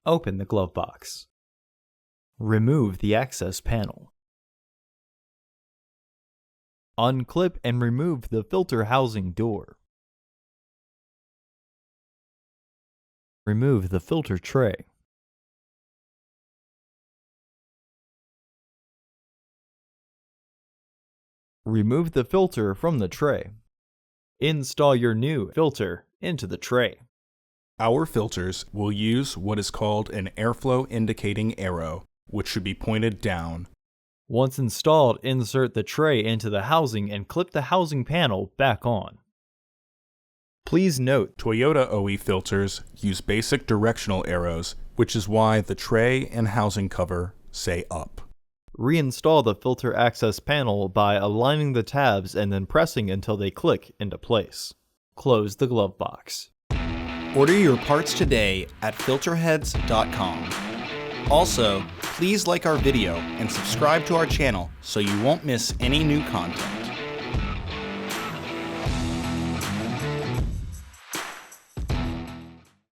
Open the glove box. Remove the access panel. Unclip and remove the filter housing door. Remove the filter tray. Remove the filter from the tray. Install your new filter into the tray. Our filters will use what is called an airflow indicating arrow, which should be pointed down. Once installed, insert the tray into the housing and clip the housing panel back on. Please note, Toyota OE filters use basic directional arrows, which is why the tray and housing cover say up. Reinstall the filter access panel by aligning the tabs and then pressing until they click into place. Close the glove box. Order your parts today at filterheads.com. Also, please like our video and subscribe to our channel so you won't miss any new content.